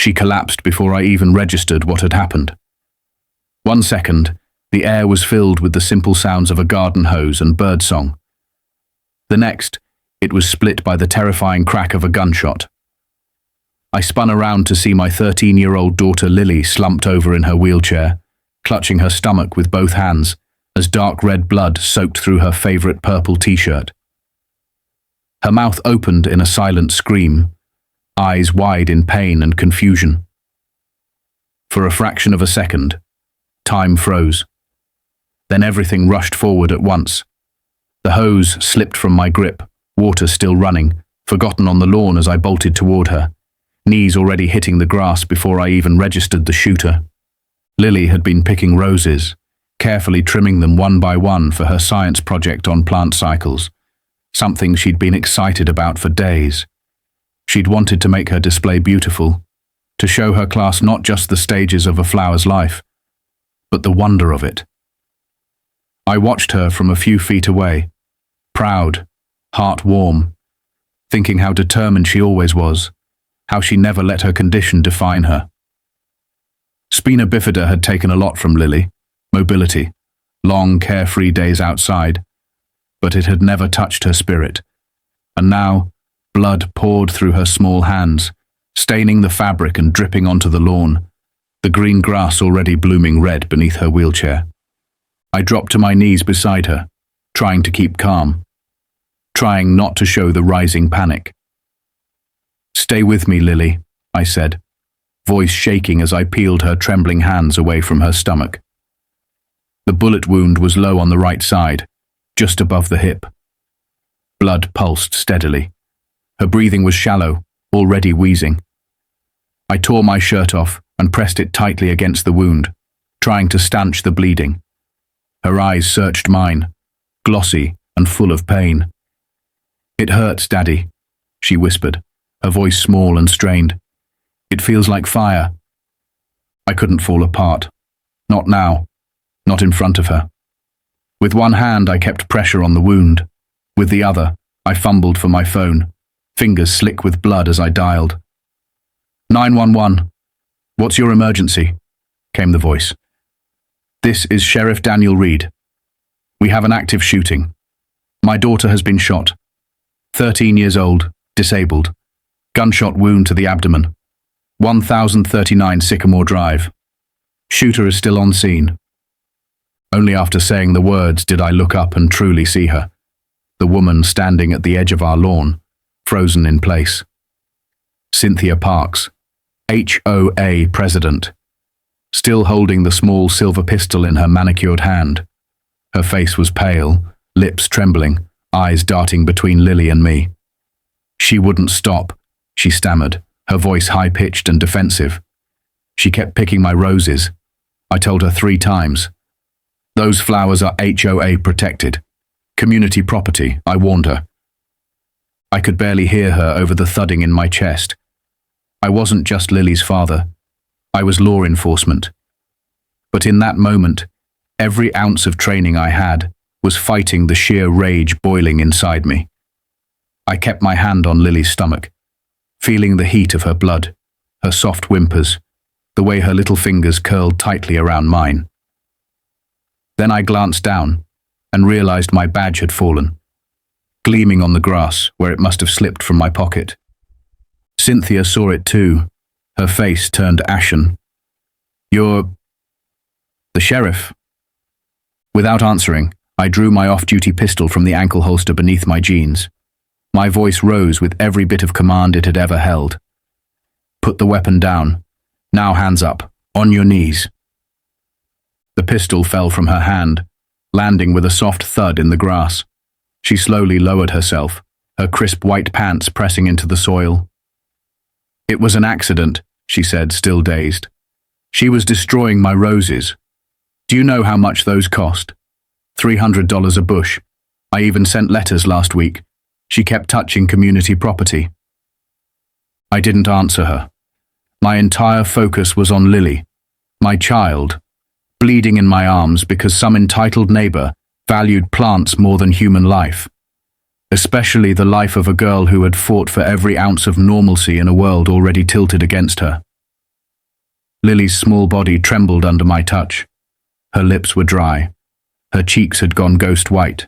She collapsed before I even registered what had happened. 1 second, the air was filled with the simple sounds of a garden hose and birdsong. The next, it was split by the terrifying crack of a gunshot. I spun around to see my 13-year-old daughter Lily slumped over in her wheelchair, clutching her stomach with both hands as dark red blood soaked through her favorite purple t-shirt. Her mouth opened in a silent scream, eyes wide in pain and confusion. For a fraction of a second, time froze. Then everything rushed forward at once. The hose slipped from my grip, water still running, forgotten on the lawn as I bolted toward her, knees already hitting the grass before I even registered the shooter. Lily had been picking roses, carefully trimming them one by one for her science project on plant cycles, something she'd been excited about for days. She'd wanted to make her display beautiful, to show her class not just the stages of a flower's life, but the wonder of it. I watched her from a few feet away, proud, heart warm, thinking how determined she always was, how she never let her condition define her. Spina bifida had taken a lot from Lily, mobility, long carefree days outside, but it had never touched her spirit. And now, blood poured through her small hands, staining the fabric and dripping onto the lawn, the green grass already blooming red beneath her wheelchair. I dropped to my knees beside her, trying to keep calm, trying not to show the rising panic. "Stay with me, Lily," I said, voice shaking as I peeled her trembling hands away from her stomach. The bullet wound was low on the right side, just above the hip. Blood pulsed steadily. Her breathing was shallow, already wheezing. I tore my shirt off and pressed it tightly against the wound, trying to stanch the bleeding. Her eyes searched mine, glossy and full of pain. "It hurts, Daddy," she whispered, her voice small and strained. "It feels like fire." I couldn't fall apart. Not now. Not in front of her. With one hand I kept pressure on the wound. With the other, I fumbled for my phone, fingers slick with blood as I dialed. 911. "What's your emergency?" came the voice. "This is Sheriff Daniel Reed. We have an active shooting. My daughter has been shot. 13 years old, disabled. Gunshot wound to the abdomen. 1039 Sycamore Drive. Shooter is still on scene." Only after saying the words did I look up and truly see her, the woman standing at the edge of our lawn, frozen in place. Cynthia Parks, HOA president, still holding the small silver pistol in her manicured hand. Her face was pale, lips trembling, eyes darting between Lily and me. "She wouldn't stop," she stammered, her voice high-pitched and defensive. "She kept picking my roses. I told her 3 times. Those flowers are HOA protected. Community property, I warned her." I could barely hear her over the thudding in my chest. I wasn't just Lily's father. I was law enforcement. But in that moment, every ounce of training I had was fighting the sheer rage boiling inside me. I kept my hand on Lily's stomach, feeling the heat of her blood, her soft whimpers, the way her little fingers curled tightly around mine. Then I glanced down and realized my badge had fallen, gleaming on the grass where it must have slipped from my pocket. Cynthia saw it too, her face turned ashen. "You're the sheriff?" Without answering, I drew my off-duty pistol from the ankle holster beneath my jeans. My voice rose with every bit of command it had ever held. "Put the weapon down. Now hands up, on your knees." The pistol fell from her hand, landing with a soft thud in the grass. She slowly lowered herself, her crisp white pants pressing into the soil. "It was an accident," she said, still dazed. "She was destroying my roses. Do you know how much those cost? $300 a bush. I even sent letters last week. She kept touching community property." I didn't answer her. My entire focus was on Lily, my child, bleeding in my arms because some entitled neighbor valued plants more than human life, especially the life of a girl who had fought for every ounce of normalcy in a world already tilted against her. Lily's small body trembled under my touch. Her lips were dry. Her cheeks had gone ghost white.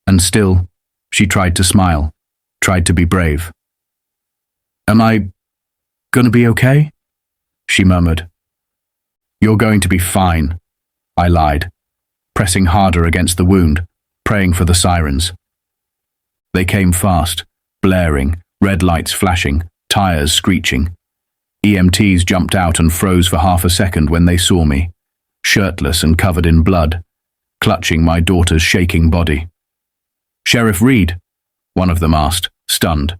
And still, she tried to smile, tried to be brave. "Am I gonna be okay?" she murmured. "You're going to be fine," I lied, pressing harder against the wound, praying for the sirens. They came fast, blaring, red lights flashing, tires screeching. EMTs jumped out and froze for half a second when they saw me, shirtless and covered in blood, clutching my daughter's shaking body. "Sheriff Reed?" one of them asked, stunned.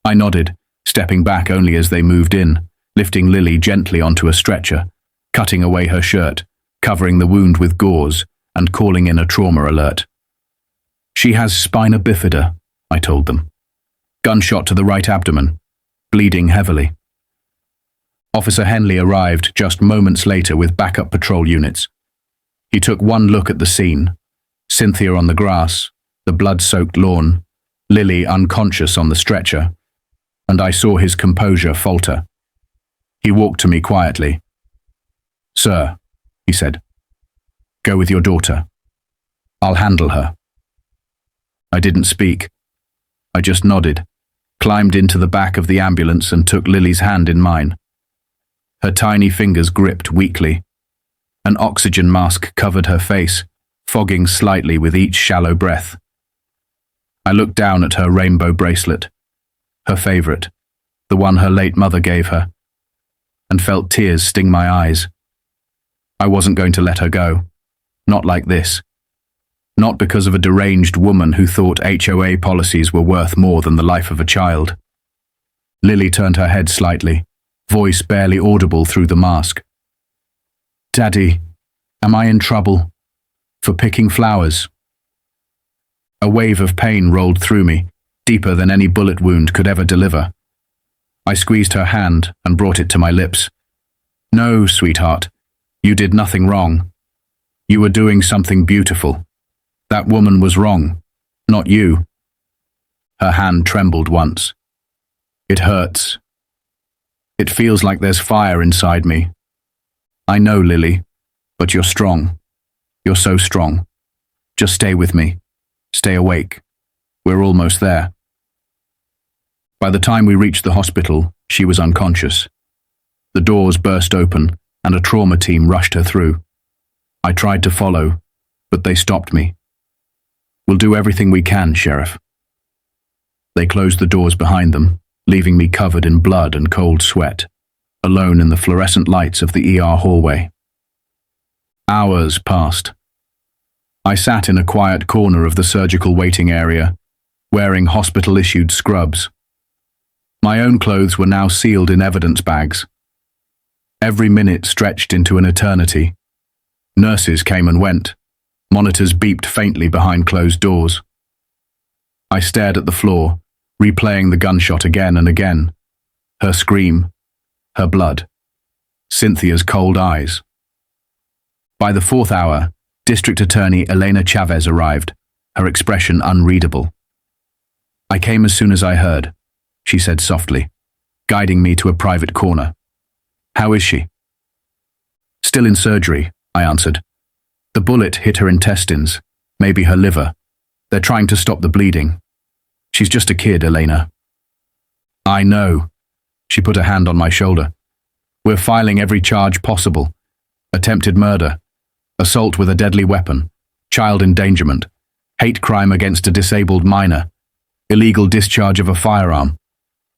I nodded, stepping back only as they moved in, lifting Lily gently onto a stretcher, cutting away her shirt, covering the wound with gauze, and calling in a trauma alert. "She has spina bifida," I told them. "Gunshot to the right abdomen, bleeding heavily." Officer Henley arrived just moments later with backup patrol units. He took one look at the scene: Cynthia on the grass, the blood-soaked lawn, Lily unconscious on the stretcher, and I saw his composure falter. He walked to me quietly. "Sir," he said, "go with your daughter. I'll handle her." I didn't speak. I just nodded, climbed into the back of the ambulance and took Lily's hand in mine. Her tiny fingers gripped weakly. An oxygen mask covered her face, fogging slightly with each shallow breath. I looked down at her rainbow bracelet, her favorite, the one her late mother gave her, and felt tears sting my eyes. I wasn't going to let her go. Not like this. Not because of a deranged woman who thought HOA policies were worth more than the life of a child. Lily turned her head slightly, voice barely audible through the mask. "Daddy, am I in trouble? For picking flowers?" A wave of pain rolled through me, deeper than any bullet wound could ever deliver. I squeezed her hand and brought it to my lips. "No, sweetheart, you did nothing wrong. You were doing something beautiful. That woman was wrong, not you." Her hand trembled once. "It hurts. It feels like there's fire inside me. I know, Lily, but you're strong. You're so strong. Just stay with me. Stay awake. We're almost there." By the time we reached the hospital, she was unconscious. The doors burst open, and a trauma team rushed her through. I tried to follow, but they stopped me. "We'll do everything we can, Sheriff." They closed the doors behind them, leaving me covered in blood and cold sweat, alone in the fluorescent lights of the ER hallway. Hours passed. I sat in a quiet corner of the surgical waiting area, wearing hospital-issued scrubs. My own clothes were now sealed in evidence bags. Every minute stretched into an eternity. Nurses came and went. Monitors beeped faintly behind closed doors. I stared at the floor, replaying the gunshot again and again. Her scream, her blood, Cynthia's cold eyes. By the fourth hour, District Attorney Elena Chavez arrived, her expression unreadable. "I came as soon as I heard," she said softly, guiding me to a private corner. "How is she?" "Still in surgery," I answered. "The bullet hit her intestines, maybe her liver. They're trying to stop the bleeding. She's just a kid, Elena." "I know." She put a hand on my shoulder. "We're filing every charge possible. Attempted murder, assault with a deadly weapon, child endangerment, hate crime against a disabled minor, illegal discharge of a firearm.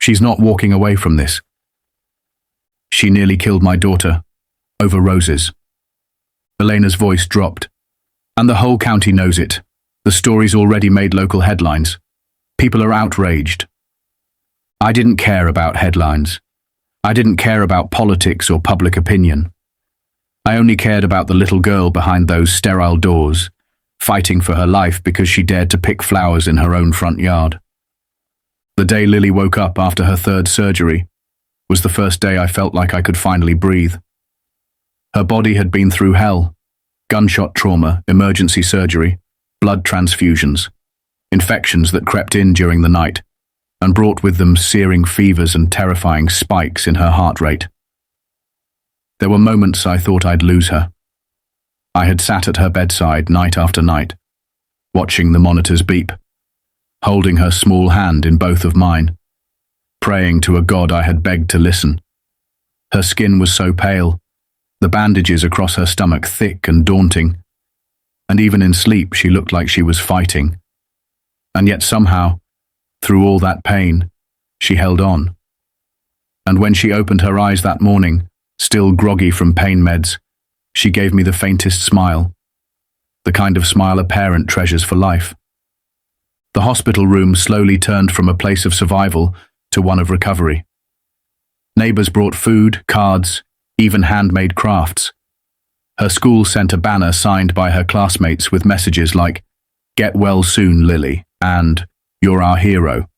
She's not walking away from this. She nearly killed my daughter, over roses." Elena's voice dropped. "And the whole county knows it. The story's already made local headlines. People are outraged." I didn't care about headlines. I didn't care about politics or public opinion. I only cared about the little girl behind those sterile doors, fighting for her life because she dared to pick flowers in her own front yard. The day Lily woke up after her third surgery was the first day I felt like I could finally breathe. Her body had been through hell: gunshot trauma, emergency surgery, blood transfusions, infections that crept in during the night and brought with them searing fevers and terrifying spikes in her heart rate. There were moments I thought I'd lose her. I had sat at her bedside night after night, watching the monitors beep, holding her small hand in both of mine, praying to a God I had begged to listen. Her skin was so pale, the bandages across her stomach thick and daunting, and even in sleep she looked like she was fighting. And yet somehow, through all that pain, she held on. And when she opened her eyes that morning, still groggy from pain meds, she gave me the faintest smile, the kind of smile a parent treasures for life. The hospital room slowly turned from a place of survival to one of recovery. Neighbors brought food, cards, even handmade crafts. Her school sent a banner signed by her classmates with messages like, "Get well soon, Lily," and "You're our hero."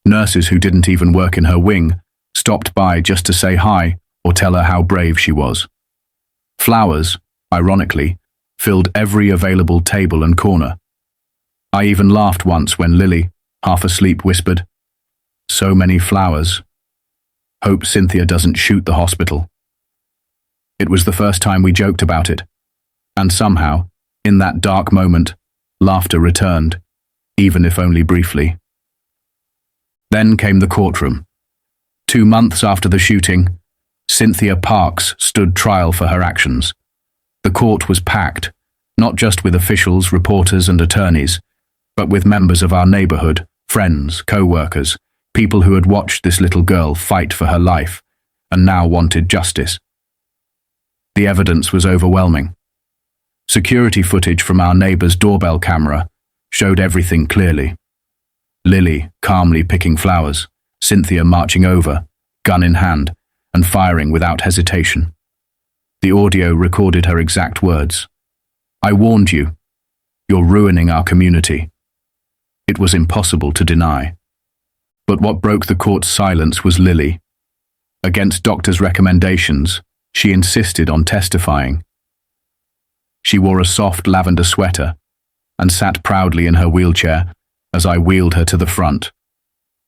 Nurses who didn't even work in her wing stopped by just to say hi or tell her how brave she was. Flowers, ironically, filled every available table and corner. I even laughed once when Lily, half asleep, whispered, "So many flowers. Hope Cynthia doesn't shoot the hospital." It was the first time we joked about it, and somehow, in that dark moment, laughter returned, even if only briefly. Then came the courtroom. 2 months after the shooting, Cynthia Parks stood trial for her actions. The court was packed, not just with officials, reporters, and attorneys, but with members of our neighborhood, friends, co-workers, people who had watched this little girl fight for her life and now wanted justice. The evidence was overwhelming. Security footage from our neighbor's doorbell camera showed everything clearly. Lily calmly picking flowers, Cynthia marching over, gun in hand, and firing without hesitation. The audio recorded her exact words. "I warned you. You're ruining our community." It was impossible to deny. But what broke the court's silence was Lily. Against doctors' recommendations, she insisted on testifying. She wore a soft lavender sweater and sat proudly in her wheelchair as I wheeled her to the front.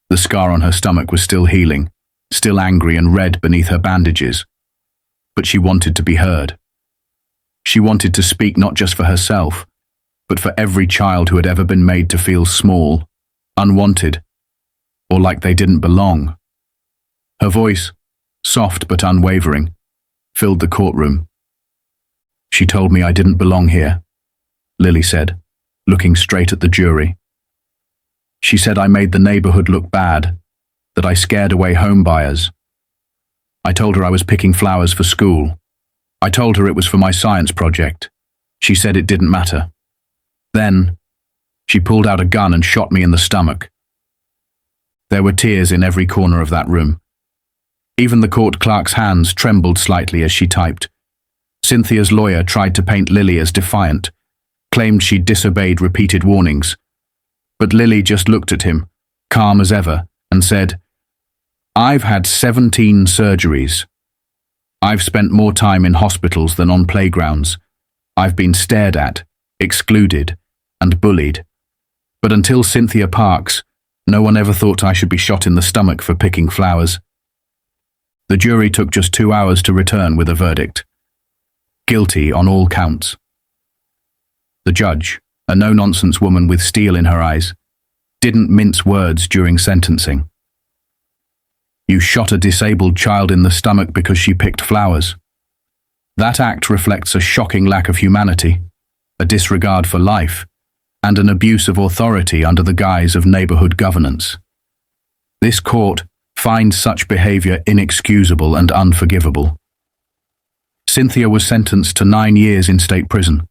The scar on her stomach was still healing, still angry and red beneath her bandages. But she wanted to be heard. She wanted to speak not just for herself, but for every child who had ever been made to feel small, unwanted, or like they didn't belong. Her voice, soft but unwavering, filled the courtroom. "She told me I didn't belong here," Lily said, looking straight at the jury. "She said I made the neighborhood look bad, that I scared away home buyers. I told her I was picking flowers for school. I told her it was for my science project. She said it didn't matter. Then, she pulled out a gun and shot me in the stomach." There were tears in every corner of that room. Even the court clerk's hands trembled slightly as she typed. Cynthia's lawyer tried to paint Lily as defiant, claimed she'd disobeyed repeated warnings. But Lily just looked at him, calm as ever, and said, "I've had 17 surgeries. I've spent more time in hospitals than on playgrounds. I've been stared at, excluded, and bullied. But until Cynthia Parks, no one ever thought I should be shot in the stomach for picking flowers." The jury took just 2 hours to return with a verdict. Guilty on all counts. The judge, a no-nonsense woman with steel in her eyes, didn't mince words during sentencing. "You shot a disabled child in the stomach because she picked flowers. That act reflects a shocking lack of humanity, a disregard for life, and an abuse of authority under the guise of neighborhood governance. This court finds such behavior inexcusable and unforgivable." Cynthia was sentenced to 9 years in state prison.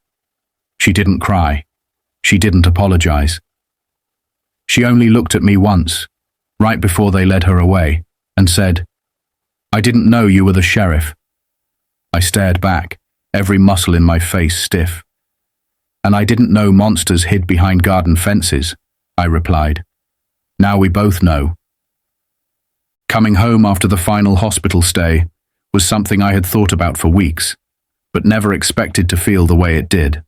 She didn't cry. She didn't apologize. She only looked at me once, right before they led her away, and said, "I didn't know you were the sheriff." I stared back, every muscle in my face stiff. "And I didn't know monsters hid behind garden fences," I replied. "Now we both know." Coming home after the final hospital stay was something I had thought about for weeks, but never expected to feel the way it did.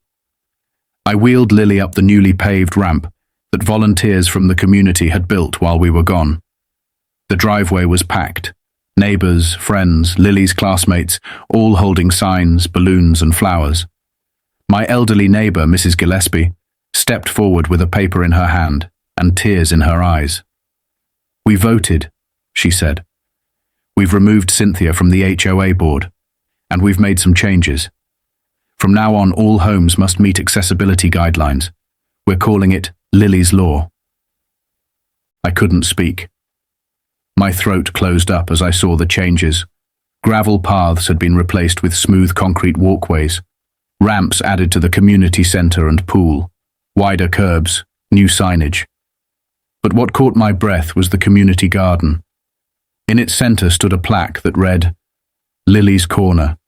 I wheeled Lily up the newly paved ramp that volunteers from the community had built while we were gone. The driveway was packed, Neighbours, friends, Lily's classmates, all holding signs, balloons and flowers. My elderly neighbour, Mrs. Gillespie, stepped forward with a paper in her hand and tears in her eyes. "We voted," she said. "We've removed Cynthia from the HOA board, and we've made some changes. From now on, all homes must meet accessibility guidelines. We're calling it Lily's Law." I couldn't speak. My throat closed up as I saw the changes. Gravel paths had been replaced with smooth concrete walkways, ramps added to the community centre and pool, wider curbs, new signage. But what caught my breath was the community garden. In its centre stood a plaque that read, "Lily's Corner.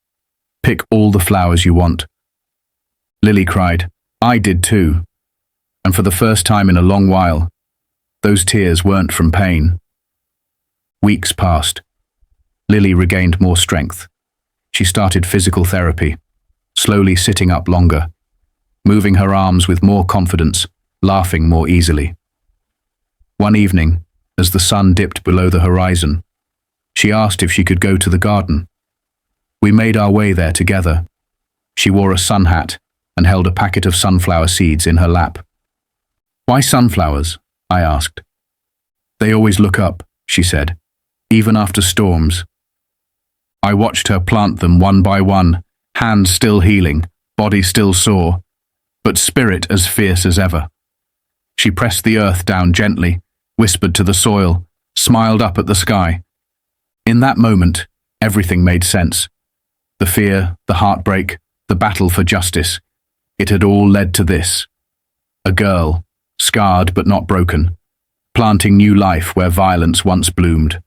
Pick all the flowers you want." Lily cried, "I did too." And for the first time in a long while, those tears weren't from pain. Weeks passed. Lily regained more strength. She started physical therapy, slowly sitting up longer, moving her arms with more confidence, laughing more easily. One evening, as the sun dipped below the horizon, she asked if she could go to the garden. We made our way there together. She wore a sun hat and held a packet of sunflower seeds in her lap. "Why sunflowers?" I asked. "They always look up," she said, "even after storms." I watched her plant them one by one, hands still healing, body still sore, but spirit as fierce as ever. She pressed the earth down gently, whispered to the soil, smiled up at the sky. In that moment, everything made sense. The fear, the heartbreak, the battle for justice. It had all led to this. A girl, scarred but not broken, planting new life where violence once bloomed.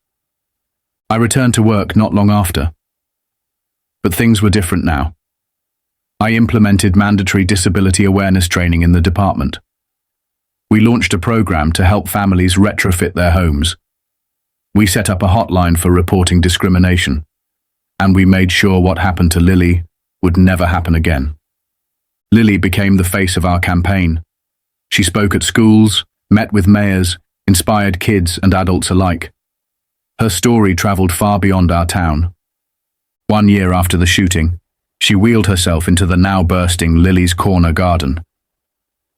I returned to work not long after. But things were different now. I implemented mandatory disability awareness training in the department. We launched a program to help families retrofit their homes. We set up a hotline for reporting discrimination, and we made sure what happened to Lily would never happen again. Lily became the face of our campaign. She spoke at schools, met with mayors, inspired kids and adults alike. Her story traveled far beyond our town. 1 year after the shooting, she wheeled herself into the now bursting Lily's Corner garden.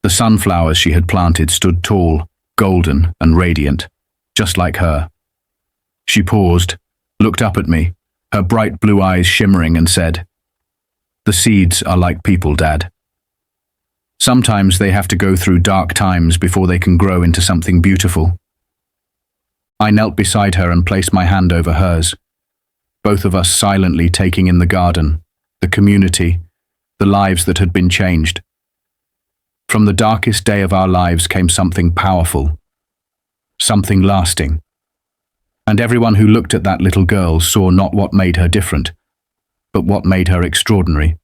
The sunflowers she had planted stood tall, golden and radiant, just like her. She paused, looked up at me, her bright blue eyes shimmering, and said, "The seeds are like people, Dad. Sometimes they have to go through dark times before they can grow into something beautiful." I knelt beside her and placed my hand over hers, both of us silently taking in the garden, the community, the lives that had been changed. From the darkest day of our lives came something powerful, something lasting. And everyone who looked at that little girl saw not what made her different, but what made her extraordinary.